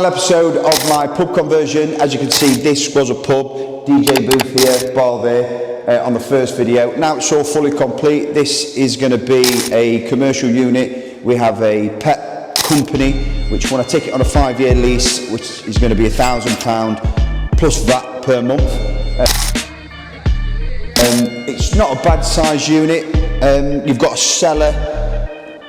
Episode of my pub conversion. As you can see, this was a pub, DJ booth here, bar there, on the first video. Now it's all fully complete. This is going to be a commercial unit. We have a pet company which want to take it on a 5-year lease, which is going to be £1,000 plus VAT per month. It's not a bad size unit. You've got a cellar,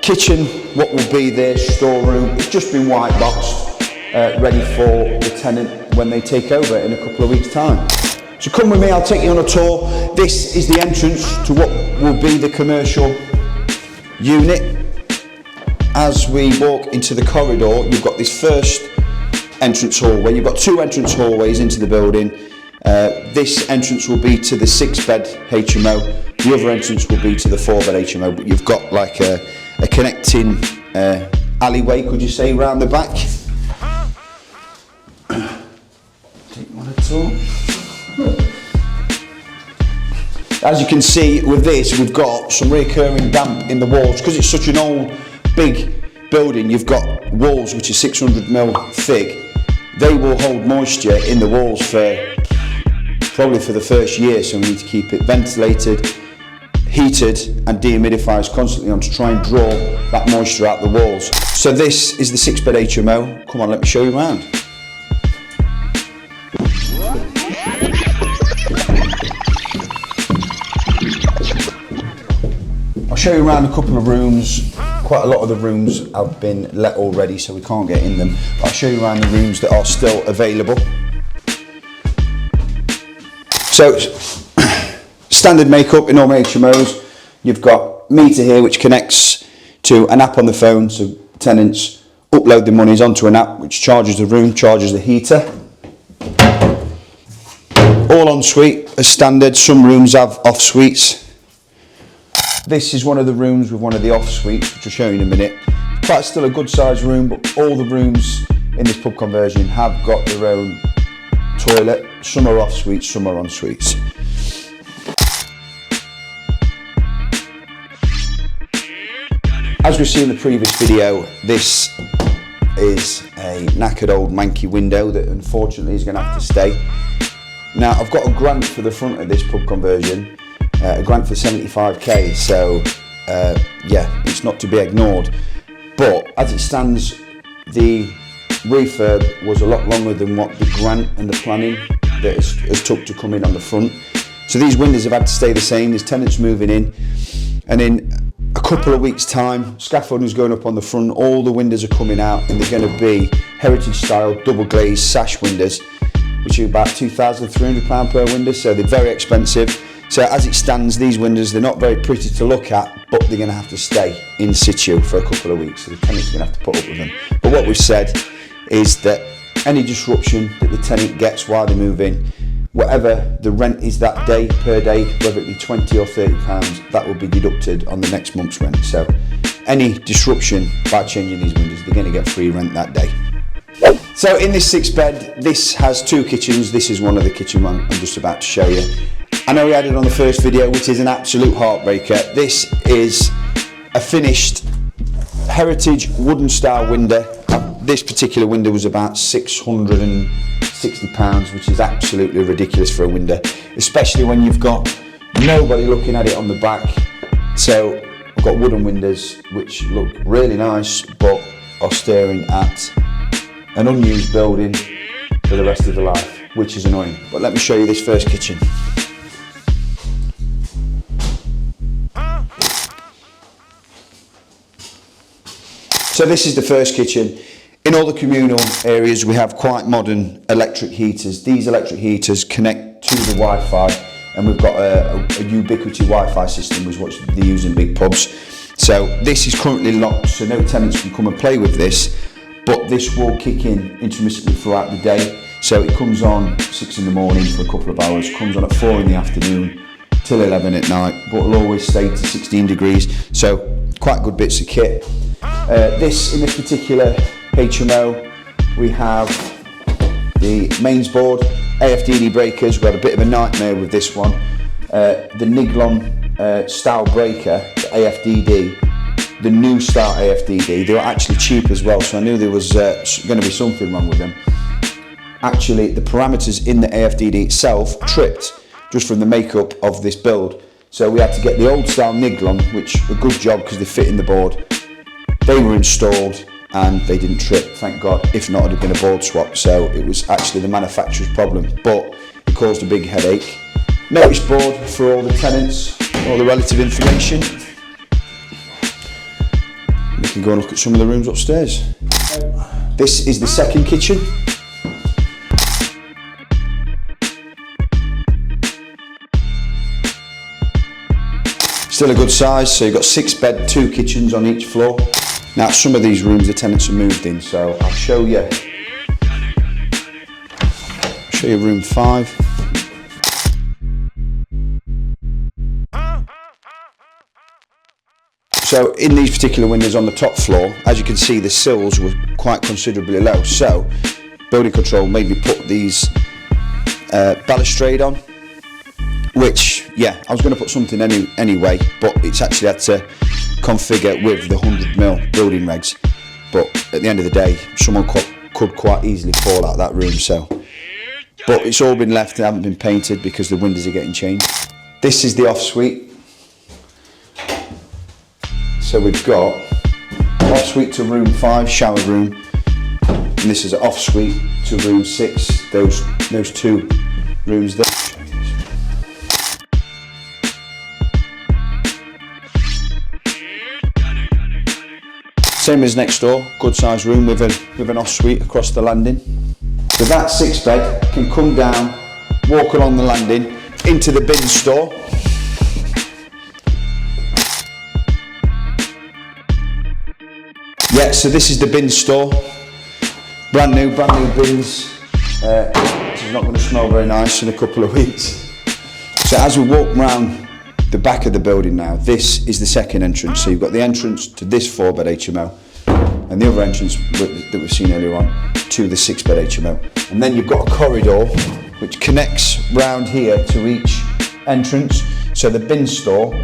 kitchen, what will be their storeroom. It's just been white boxed. Ready for the tenant when they take over in a couple of weeks' time. So come with me, I'll take you on a tour. This is the entrance to what will be the commercial unit. As we walk into the corridor, you've got this first entrance hallway. You've got 2 entrance hallways into the building. This entrance will be to the 6-bed HMO. The other entrance will be to the 4-bed HMO, but you've got like a connecting alleyway, could you say, round the back. As you can see with this, we've got some recurring damp in the walls because it's such an old big building. You've got walls which are 600mm thick. They will hold moisture in the walls for probably for the first year, so we need to keep it ventilated, heated and dehumidifiers constantly on to try and draw that moisture out the walls. So this is the 6-bed HMO. Come on, let me show you around. I'll show you around a couple of rooms. Quite a lot of the rooms have been let already, so we can't get in them. But I'll show you around the rooms that are still available. So, standard makeup in all HMOs. You've got meter here which connects to an app on the phone, so tenants upload the monies onto an app which charges the room, charges the heater. All en suite as standard. Some rooms have off suites. This is one of the rooms with one of the off suites, which I'll show you in a minute. Quite still a good sized room, but all the rooms in this pub conversion have got their own toilet. Some are off suites, some are en suites. As we see in the previous video, this is a knackered old manky window that unfortunately is going to have to stay. Now I've got a grant for the front of this pub conversion. A grant for 75k, so yeah, it's not to be ignored. But as it stands, the refurb was a lot longer than what the grant and the planning that has took to come in on the front. So these windows have had to stay the same. There's tenants moving in, and in a couple of weeks' time, scaffolding's going up on the front. All the windows are coming out, and they're going to be heritage style double glazed sash windows, which are about £2,300 per window. So they're very expensive. So as it stands, these windows, they're not very pretty to look at, but they're going to have to stay in situ for a couple of weeks. So the tenant's going to have to put up with them. But what we've said is that any disruption that the tenant gets while they move in, whatever the rent is that day, per day, whether it be £20 or £30, that will be deducted on the next month's rent. So any disruption by changing these windows, they're going to get free rent that day. So in this 6-bed, this has 2 kitchens. This is one of the kitchen I'm just about to show you. I know we had it on the first video, which is an absolute heartbreaker. This is a finished heritage wooden style window. This particular window was about £660, which is absolutely ridiculous for a window, especially when you've got nobody looking at it on the back. So I've got wooden windows which look really nice, but are staring at an unused building for the rest of the life, which is annoying. But let me show you this first kitchen. So this is the first kitchen. In all the communal areas, we have quite modern electric heaters. These electric heaters connect to the Wi-Fi, and we've got a ubiquity Wi-Fi system, which is what they use in big pubs. So this is currently locked, so no tenants can come and play with this, but this will kick in intermittently throughout the day. So it comes on 6 in the morning for a couple of hours, comes on at 4 in the afternoon till 11 at night, but will always stay to 16 degrees. So quite good bits of kit. In this particular HMO, we have the mains board, AFDD breakers. We had a bit of a nightmare with this one. The Niglon style breaker, the AFDD, the new start AFDD. They were actually cheap as well, so I knew there was going to be something wrong with them. Actually, the parameters in the AFDD itself tripped just from the makeup of this build. So we had to get the old style Niglon, which a good job because they fit in the board. They were installed and they didn't trip, thank God. If not, it would have been a board swap. So it was actually the manufacturer's problem, but it caused a big headache. Notice board for all the tenants, all the relative information. We can go and look at some of the rooms upstairs. This is the second kitchen. Still a good size, so you've got 6 bed, 2 kitchens on each floor. Now some of these rooms the tenants have moved in, so I'll show you room 5. So in these particular windows on the top floor, as you can see, the sills were quite considerably low, so building control made me put these balustrade on, which, yeah, I was going to put something anyway, but it's actually had to configure with the 100mm building regs. But at the end of the day, someone could quite easily fall out that room. So, but it's all been left, they haven't been painted because the windows are getting changed. This is the off-suite. So we've got off-suite to room 5, shower room, and this is an off-suite to room 6. Those 2 rooms there. Same as next door, good sized room with an off-suite across the landing. So that 6 bed can come down, walk along the landing into the bin store. Yeah, so this is the bin store. Brand new bins. This is not going to smell very nice in a couple of weeks. So as we walk around the back of the building now, this is the second entrance. So you've got the entrance to this 4-bed HMO and the other entrance that we've seen earlier on to the 6-bed HMO. And then you've got a corridor which connects round here to each entrance. So the bin store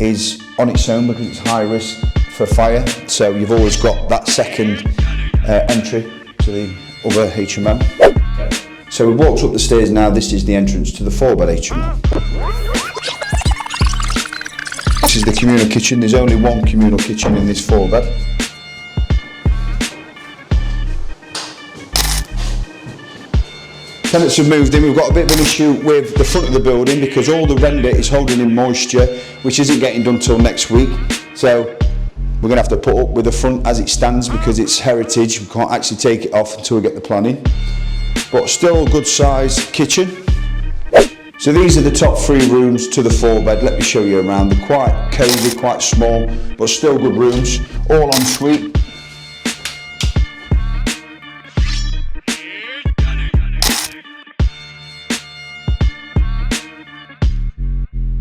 is on its own because it's high risk for fire. So you've always got that second entry to the other HMO. So we walked up the stairs now. This is the entrance to the 4-bed HMO. This is the communal kitchen. There's only one communal kitchen in this 4-bed. Tenants have moved in. We've got a bit of an issue with the front of the building because all the render is holding in moisture, which isn't getting done till next week. So we're going to have to put up with the front as it stands because it's heritage. We can't actually take it off until we get the planning. But still a good sized kitchen. So these are the top 3 rooms to the 4-bed. Let me show you around. They're quite cosy, quite small, but still good rooms. All en suite.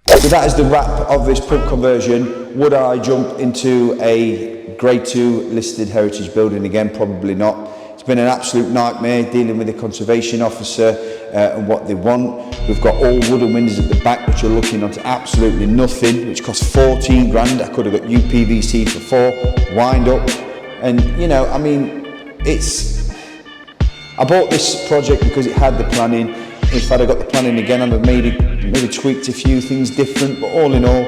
So that is the wrap of this pub conversion. Would I jump into a Grade 2 listed heritage building again? Probably not. It's been an absolute nightmare dealing with the conservation officer and what they want. We've got all wooden windows at the back which are looking onto absolutely nothing, which cost 14 grand. I could have got UPVC for 4, wind up, and you know, I mean, I bought this project because it had the planning. If I'd have got the planning again, I'd have maybe tweaked a few things different, but all in all,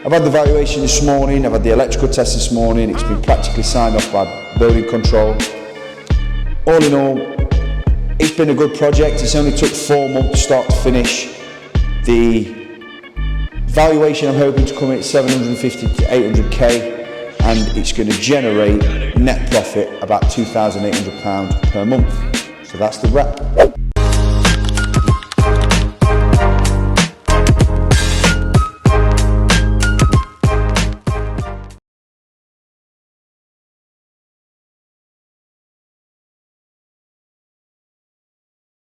I've had the valuation this morning, I've had the electrical test this morning, it's been practically signed off by building control. All in all, it's been a good project. It's only took 4 months start to finish. The valuation I'm hoping to come in at 750 to 800k, and it's going to generate net profit about £2,800 per month. So that's the wrap.